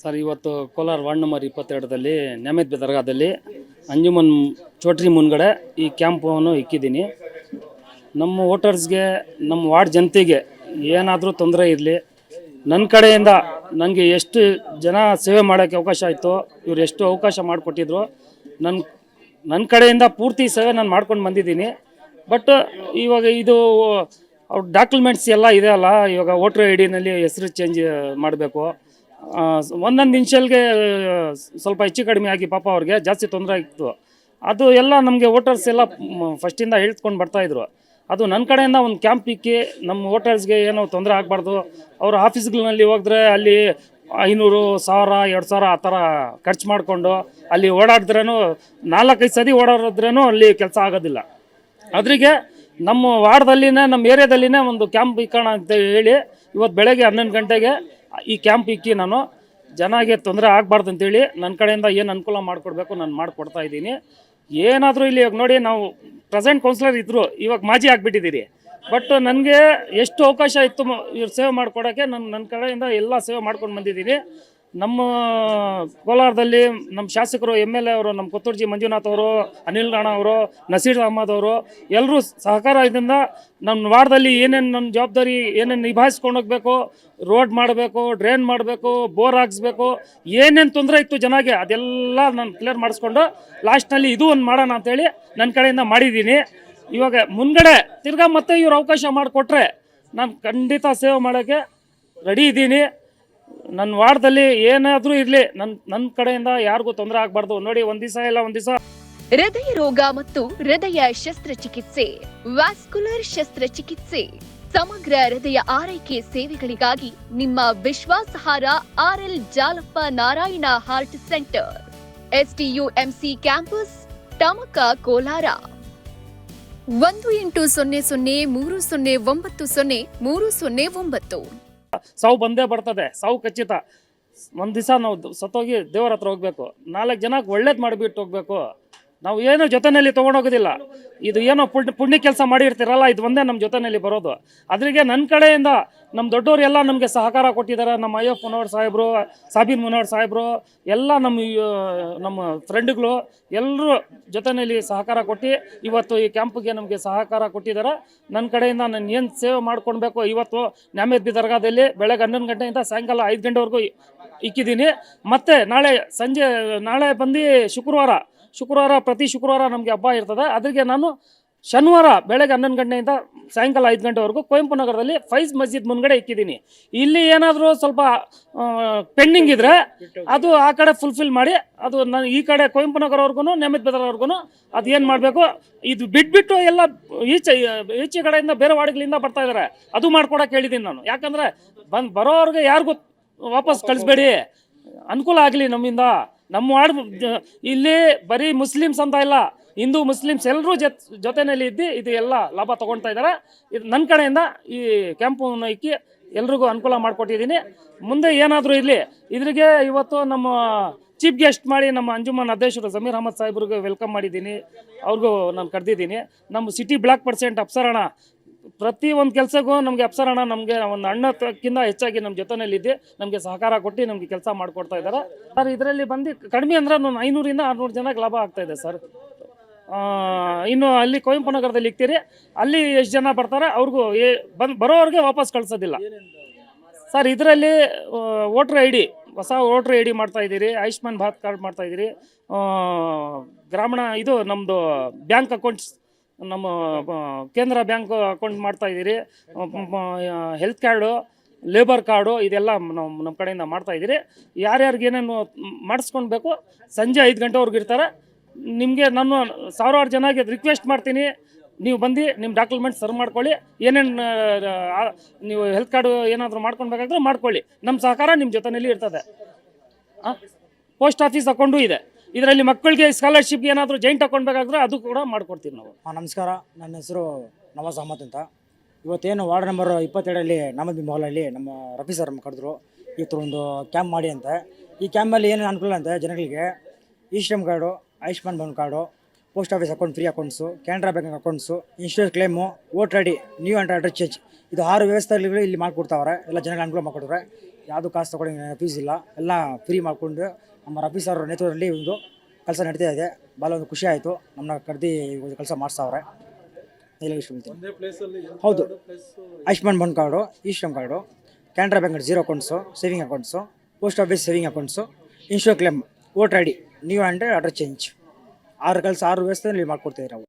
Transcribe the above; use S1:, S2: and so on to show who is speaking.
S1: Sir, ಇವತ್ತು Kolar ward number 22ರಲ್ಲಿ ನ್ಯಾಮದ್ ದರ್ಗಾದಲ್ಲಿ Anjuman ಚೌಟ್ರಿ ಮುಂದ್ಗಡೆ ಈ ಕ್ಯಾಂಪನ್ನು ಇಕ್ಕಿದ್ದೀನಿ. ನಮ್ಮ ವೋಟರ್ಸ್ಗೆ, ನಮ್ಮ ವಾರ್ಡ್ ಜನತೆಗೆ ಏನಾದರೂ ತೊಂದರೆ ಇರಲಿ, ನನ್ನ ಕಡೆಯಿಂದ ನನಗೆ ಎಷ್ಟು ಜನ ಸೇವೆ ಮಾಡೋಕ್ಕೆ ಅವಕಾಶ ಆಯಿತು, ಇವ್ರು ಎಷ್ಟು ಅವಕಾಶ ಮಾಡಿಕೊಟ್ಟಿದ್ರು, ನನ್ನ ಕಡೆಯಿಂದ ಪೂರ್ತಿ ಸೇವೆ ನಾನು ಮಾಡ್ಕೊಂಡು ಬಂದಿದ್ದೀನಿ. ಬಟ್ ಇವಾಗ ಇದು ಅವ್ರ ಡಾಕ್ಯುಮೆಂಟ್ಸ್ ಎಲ್ಲ ಇದೆ ಅಲ್ಲ, ಇವಾಗ ವೋಟ್ರ್ ಐ ಡಿನಲ್ಲಿ ಹೆಸರು ಚೇಂಜ್ ಮಾಡಬೇಕು. ಒಂದೊಂದು ಇನ್ಷಿಯಲ್ಗೆ ಸ್ವಲ್ಪ ಹೆಚ್ಚು ಕಡಿಮೆ ಆಗಿ ಪಾಪ ಅವ್ರಿಗೆ ಜಾಸ್ತಿ ತೊಂದರೆ ಆಗಿತ್ತು. ಅದು ಎಲ್ಲ ನಮಗೆ ವೋಟರ್ಸ್ ಎಲ್ಲ ಫಸ್ಟಿಂದ ಹೇಳ್ಕೊಂಡು ಬರ್ತಾಯಿದ್ರು. ಅದು ನನ್ನ ಕಡೆಯಿಂದ ಒಂದು ಕ್ಯಾಂಪ್ ಇಕ್ಕಿ ನಮ್ಮ ವೋಟರ್ಸ್ಗೆ ಏನೋ ತೊಂದರೆ ಆಗಬಾರ್ದು. ಅವ್ರ ಆಫೀಸ್ಗಳಲ್ಲಿ ಹೋಗಿದ್ರೆ ಅಲ್ಲಿ 500, 1000, 2000 ಆ ಥರ ಖರ್ಚು ಮಾಡಿಕೊಂಡು ಅಲ್ಲಿ ಓಡಾಡಿದ್ರೂ 4-5 ಸತಿ ಓಡಾಡಿದ್ರೂ ಅಲ್ಲಿ ಕೆಲಸ ಆಗೋದಿಲ್ಲ. ಅದ್ರಿಗೆ ನಮ್ಮ ವಾರ್ಡ್ದಲ್ಲಿನೇ, ನಮ್ಮ ಏರಿಯಾದಲ್ಲಿನೇ ಒಂದು ಕ್ಯಾಂಪ್ ಇಕ್ಕೋಣ ಅಂತ ಹೇಳಿ ಇವತ್ತು ಬೆಳಗ್ಗೆ 11 ಗಂಟೆಗೆ ಈ ಕ್ಯಾಂಪ್ ಇಕ್ಕಿ ನಾನು ಜನಗೆ ತೊಂದರೆ ಆಗಬಾರ್ದು ಅಂತೇಳಿ ನನ್ನ ಕಡೆಯಿಂದ ಏನು ಅನುಕೂಲ ಮಾಡಿಕೊಡ್ಬೇಕು ನಾನು ಮಾಡಿಕೊಡ್ತಾ ಇದ್ದೀನಿ. ಏನಾದರೂ ಇಲ್ಲಿ ಇವಾಗ ನೋಡಿ, ನಾವು ಪ್ರೆಸೆಂಟ್ ಕೌನ್ಸಿಲರ್ ಇದ್ದರು, ಇವಾಗ ಮಾಜಿ ಆಗಿಬಿಟ್ಟಿದ್ದೀರಿ. ಬಟ್ ನನಗೆ ಎಷ್ಟು ಅವಕಾಶ ಇತ್ತು ಇವ್ರು ಸೇವೆ ಮಾಡಿಕೊಡೋಕ್ಕೆ ನನ್ನ ಕಡೆಯಿಂದ ಎಲ್ಲ ಸೇವೆ ಮಾಡ್ಕೊಂಡು ಬಂದಿದ್ದೀನಿ. ನಮ್ಮ ಕೋಲಾರದಲ್ಲಿ ನಮ್ಮ ಶಾಸಕರು MLA ಅವರು, ನಮ್ಮ ಕೊತ್ತೂರ್ಜಿ ಮಂಜುನಾಥ್ ಅವರು, ಅನಿಲ್ ರಾಣ ಅವರು, ನಸೀರ್ ಅಹಮದ್ ಅವರು ಎಲ್ಲರೂ ಸಹಕಾರದಿಂದ ನಮ್ಮ ವಾರ್ಡಲ್ಲಿ ಏನೇನು ನನ್ನ ಜವಾಬ್ದಾರಿ ಏನೇನು ನಿಭಾಯಿಸ್ಕೊಂಡು ಹೋಗಬೇಕು, ರೋಡ್ ಮಾಡಬೇಕು, ಡ್ರೈನ್ ಮಾಡಬೇಕು, ಬೋರ್ ಹಾಕ್ಸ್ಬೇಕು, ಏನೇನು ತೊಂದರೆ ಇತ್ತು ಜನಗೆ ಅದೆಲ್ಲ ನಾನು ಕ್ಲಿಯರ್ ಮಾಡಿಸ್ಕೊಂಡು ಲಾಸ್ಟ್ನಲ್ಲಿ ಇದು ಒಂದು ಮಾಡೋಣ ಅಂತೇಳಿ ನನ್ನ ಕಡೆಯಿಂದ ಮಾಡಿದ್ದೀನಿ. ಇವಾಗ ಮುಂದ್ಗಡೆ ತಿರ್ಗಾ ಮತ್ತೆ ಇವ್ರು ಅವಕಾಶ ಮಾಡಿಕೊಟ್ರೆ ನಾನು ಖಂಡಿತ ಸೇವೆ ಮಾಡೋಕ್ಕೆ ರೆಡಿ ಇದ್ದೀನಿ. ನನ್ನ ವಾರ್ಡದಲ್ಲಿ ಏನಾದರೂ ಇರಲಿ, ನನ್ನ ಕಡೆಯಿಂದ ಯಾರಿಗೂ ತೊಂದರೆ ಆಗಬಾರ್ದು. ನೋಡಿ, ಒಂದು ದಿವಸ
S2: ಹೃದಯ ರೋಗ ಮತ್ತು ಹೃದಯ ಶಸ್ತ್ರಚಿಕಿತ್ಸೆ, ವ್ಯಾಸ್ಕುಲರ್ ಶಸ್ತ್ರಚಿಕಿತ್ಸೆ, ಸಮಗ್ರ ಹೃದಯ ಆರೈಕೆ ಸೇವೆಗಳಿಗಾಗಿ ನಿಮ್ಮ ವಿಶ್ವಾಸಾರ್ಹ RL Jalappa Narayana heart centre, STUMC campus, Tamaka, Kolar. 180030090309.
S1: ಸಾವು ಬಂದೇ ಬರ್ತದೆ, ಸಾವು ಖಚಿತ. ಒಂದು ದಿವಸ ನಾವು ಸತ್ತೋಗಿ ದೇವರ ಹತ್ರ ಹೋಗ್ಬೇಕು, 4 ಜನಕ್ಕೆ ಒಳ್ಳೇದು ಮಾಡಿಬಿಟ್ಟು ಹೋಗ್ಬೇಕು. ನಾವು ಏನೋ ಜೊತೆಯಲ್ಲಿ ತೊಗೊಂಡೋಗೋದಿಲ್ಲ. ಇದು ಏನೋ ಪುಣ್ಯ ಕೆಲಸ ಮಾಡಿರ್ತೀರಲ್ಲ, ಇದು ಒಂದೇ ನಮ್ಮ ಜೊತೆಯಲ್ಲಿ ಬರೋದು. ಅದ್ರಿಗೆ ನನ್ನ ಕಡೆಯಿಂದ ನಮ್ಮ ದೊಡ್ಡವರು ಎಲ್ಲ ನಮಗೆ ಸಹಕಾರ ಕೊಟ್ಟಿದ್ದಾರೆ. ನಮ್ಮ ಅಯ್ಯಪ್ಪ ಮುನವರ್ ಸಾಹೇಬರು, ಸಾಬೀರ್ ಮುನವರ್ ಸಾಹೇಬರು ಎಲ್ಲ ನಮ್ಮ ಫ್ರೆಂಡ್ಗಳು ಎಲ್ಲರೂ ಜೊತೆಯಲ್ಲಿ ಸಹಕಾರ ಕೊಟ್ಟು ಇವತ್ತು ಈ ಕ್ಯಾಂಪ್ಗೆ ನಮಗೆ ಸಹಕಾರ ಕೊಟ್ಟಿದ್ದಾರೆ. ನನ್ನ ಕಡೆಯಿಂದ ನಾನು ಏನು ಸೇವೆ ಮಾಡ್ಕೊಳ್ಬೇಕು, ಇವತ್ತು ನ್ಯಾಮದ್ ದರ್ಗಾದಲ್ಲಿ ಬೆಳಗ್ಗೆ 11 ಗಂಟೆಯಿಂದ ಸಾಯಂಕಾಲ 5 ಗಂಟೆವರೆಗೂ ಇಕ್ಕಿದ್ದೀನಿ. ಮತ್ತು ನಾಳೆ ಬಂದು ಶುಕ್ರವಾರ ಪ್ರತಿ ಶುಕ್ರವಾರ ನಮಗೆ ಹಬ್ಬ ಇರ್ತದೆ. ಅದಕ್ಕೆ ನಾನು ಶನಿವಾರ ಬೆಳಗ್ಗೆ 11 ಗಂಟೆಯಿಂದ ಸಾಯಂಕಾಲ 5 ಗಂಟೆವರೆಗೂ ಕುವೆಂಪು ನಗರದಲ್ಲಿ ಫೈಜ್ ಮಸ್ಜಿದ್ ಮುಂದ್ಗಡೆ ಇಕ್ಕಿದ್ದೀನಿ. ಇಲ್ಲಿ ಏನಾದರೂ ಸ್ವಲ್ಪ ಪೆಂಡಿಂಗ್ ಇದ್ದರೆ ಅದು ಆ ಕಡೆ ಫುಲ್ಫಿಲ್ ಮಾಡಿ, ಅದು ನಾನು ಈ ಕಡೆ ಕುವೆಂಪು ನಗರವರೆಗೂ ನ್ಯಾಮದ್ ಬಜಾರ್ವರೆಗೂ ಅದು ಏನು ಮಾಡಬೇಕು, ಇದು ಬಿಟ್ಬಿಟ್ಟು ಎಲ್ಲ ಈಚೆ ಕಡೆಯಿಂದ ಬೇರೆ ವಾರ್ಡ್ಗಳಿಂದ ಬರ್ತಾ ಇದ್ದಾರೆ, ಅದು ಮಾಡ್ಕೊಡಕ್ಕೆ ಹೇಳಿದ್ದೀನಿ ನಾನು. ಯಾಕಂದರೆ ಬರೋವ್ರಿಗೆ ಯಾರಿಗೂ ವಾಪಸ್ ಕಳಿಸ್ಬೇಡಿ, ಅನುಕೂಲ ಆಗಲಿ ನಮ್ಮಿಂದ. ನಮ್ಮ ವಾರ್ಡ್ ಇಲ್ಲಿ ಬರೀ ಮುಸ್ಲಿಮ್ಸ್ ಅಂತ ಇಲ್ಲ, ಹಿಂದೂ ಮುಸ್ಲಿಮ್ಸ್ ಎಲ್ಲರೂ ಜೊತೆಯಲ್ಲಿ ಇದ್ದು ಇದು ಎಲ್ಲ ಲಾಭ ತೊಗೊಳ್ತಾ ಇದ್ದಾರೆ. ಇದು ನನ್ನ ಕಡೆಯಿಂದ ಈ ಕ್ಯಾಂಪನ್ನು ಇಕ್ಕಿ ಎಲ್ರಿಗೂ ಅನುಕೂಲ ಮಾಡಿಕೊಟ್ಟಿದ್ದೀನಿ. ಮುಂದೆ ಏನಾದರೂ ಇರಲಿ, ಇದ್ರಿಗೆ ಇವತ್ತು ನಮ್ಮ ಚೀಫ್ ಗೆಸ್ಟ್ ಮಾಡಿ ನಮ್ಮ ಅಂಜುಮನ್ ಅಧ್ಯಕ್ಷರು ಜಮೀರ್ ಅಹಮದ್ ಸಾಹೇಬ್ರಿಗೆ ವೆಲ್ಕಮ್ ಮಾಡಿದ್ದೀನಿ, ಅವ್ರಿಗೂ ನಾನು ಕರೆದಿದ್ದೀನಿ. ನಮ್ಮ ಸಿಟಿ ಬ್ಲಾಕ್ ಪರ್ಸೆಂಟ್ ಅಪ್ಸರಣ ಪ್ರತಿ ಒಂದು ಕೆಲಸಕ್ಕೂ ನಮಗೆ ಅಪ್ಸರಣ ನಮಗೆ ಒಂದು ಅಣ್ಣಕ್ಕಿಂತ ಹೆಚ್ಚಾಗಿ ನಮ್ಮ ಜೊತೆಯಲ್ಲಿದ್ದು ನಮಗೆ ಸಹಕಾರ ಕೊಟ್ಟು ನಮಗೆ ಕೆಲಸ ಮಾಡಿಕೊಡ್ತಾ ಇದ್ದಾರೆ ಸರ್. ಇದರಲ್ಲಿ ಬಂದು ಕಡಿಮೆ ಅಂದರೆ 500ರಿಂದ 600 ಜನಕ್ಕೆ ಲಾಭ ಆಗ್ತಾಯಿದೆ ಸರ್. ಇನ್ನು ಅಲ್ಲಿ ಕುವೆಂಪು ನಗರದಲ್ಲಿ ಇಕ್ತೀರಿ, ಅಲ್ಲಿ ಎಷ್ಟು ಜನ ಬರ್ತಾರೆ ಅವ್ರಿಗೂ ಬರೋವ್ರಿಗೆ ವಾಪಸ್ ಕಳಿಸೋದಿಲ್ಲ ಸರ್. ಇದರಲ್ಲಿ ವೋಟ್ರ್ ID, ಹೊಸ ವೋಟ್ರ್ ID ಮಾಡ್ತಾಯಿದ್ದೀರಿ, ಆಯುಷ್ಮಾನ್ ಭಾರತ್ ಕಾರ್ಡ್ ಮಾಡ್ತಾಯಿದ್ದೀರಿ, ಗ್ರಾಮೀಣ ಇದು ನಮ್ಮದು ಬ್ಯಾಂಕ್ ಅಕೌಂಟ್ಸ್, ನಮ್ಮ ಕೇಂದ್ರ ಬ್ಯಾಂಕ್ ಅಕೌಂಟ್ ಮಾಡ್ತಾಯಿದ್ದೀರಿ, ಹೆಲ್ತ್ ಕಾರ್ಡು, ಲೇಬರ್ ಕಾರ್ಡು ಇದೆಲ್ಲ ನಮ್ಮ ಕಡೆಯಿಂದ ಮಾಡ್ತಾಯಿದ್ದೀರಿ. ಯಾರ್ಯಾರಿಗೆ ಏನೇನು ಮಾಡಿಸ್ಕೊಳ್ಬೇಕು ಸಂಜೆ 5 ಗಂಟೆವರೆಗೂ ಇರ್ತಾರೆ. ನಿಮಗೆ ನಾನು 1000 ಜನಕ್ಕೆ ರಿಕ್ವೆಸ್ಟ್ ಮಾಡ್ತೀನಿ, ನೀವು ಬಂದು ನಿಮ್ಮ ಡಾಕ್ಯುಮೆಂಟ್ಸ್ ಸರ್ವ್ ಮಾಡ್ಕೊಳ್ಳಿ. ಏನೇನು ನೀವು ಹೆಲ್ತ್ ಕಾರ್ಡು ಏನಾದರೂ ಮಾಡ್ಕೊಳ್ಬೇಕಾದ್ರೆ ಮಾಡ್ಕೊಳ್ಳಿ, ನಮ್ಮ ಸಹಕಾರ ನಿಮ್ಮ ಜೊತೆಯಲ್ಲಿ ಇರ್ತದೆ. ಪೋಸ್ಟ್ ಆಫೀಸ್ ಅಕೌಂಟು ಇದೆ, ಇದರಲ್ಲಿ ಮಕ್ಕಳಿಗೆ ಸ್ಕಾಲರ್ಶಿಪ್ಗೆ ಏನಾದರೂ ಜಾಯಿಂಟ್ ಅಕೌಂಟ್ ಬೇಕಾದ್ರೆ ಅದು ಕೂಡ ಮಾಡ್ಕೊಡ್ತೀವಿ ನಾವು.
S3: ನಮಸ್ಕಾರ, ನನ್ನ ಹೆಸರು ನವಾಜ್ ಅಹಮದ್ ಅಂತ. ಇವತ್ತೇನು ವಾರ್ಡ್ ನಂಬರ್ 22ರಲ್ಲಿ ನ್ಯಾಮದ್ ಮೊಹಲಲ್ಲಿ ನಮ್ಮ ರಫಿ ಸರ್ ಕರೆದ್ರು ಈ ಥರ ಒಂದು ಕ್ಯಾಂಪ್ ಮಾಡಿ ಅಂತ. ಈ ಕ್ಯಾಂಪಲ್ಲಿ ಏನೇನು ಅನುಕೂಲ ಅಂತ ಜನಗಳಿಗೆ Shram card, Ayushman Bhavan card, post office account free accounts, Canara bank accounts, insurance claim, voter ID, new and address change, ಇದು 6 ವ್ಯವಸ್ಥೆಗಳು ಇಲ್ಲಿ ಮಾಡಿಕೊಡ್ತಾವ್ರೆ. ಎಲ್ಲ ಜನಗಳಿಗೆ ಅನುಕೂಲ ಮಾಡಿಕೊಡ್ತಾರೆ. ಯಾವುದು ಕಾಸು ತೊಗೊಂಡು ಫೀಸ್ ಇಲ್ಲ, ಎಲ್ಲ ಫ್ರೀ ಮಾಡಿಕೊಂಡು ನಮ್ಮ ರಫೀಸ್ ಅವರ ನೇತೃತ್ವದಲ್ಲಿ ಒಂದು ಕೆಲಸ ನಡೀತಾ ಇದೆ. ಭಾಳ ಒಂದು ಖುಷಿ ಆಯಿತು. ನಮ್ಮನ್ನ ಕರೆದು ಒಂದು ಕೆಲಸ ಮಾಡಿಸ್ತಾವ್ರೆ. ಹೌದು, ಆಯುಷ್ಮಾನ್ ಬಂದ್ ಕಾರ್ಡು, ಈ Shram card, Canara bank zero accounts, saving accounts, post office saving accounts, insure claim, voter I D, new and address change, 6 ವ್ಯವಸ್ಥೆಯಲ್ಲಿ ಮಾಡಿಕೊಡ್ತೀವಿ ನಾವು.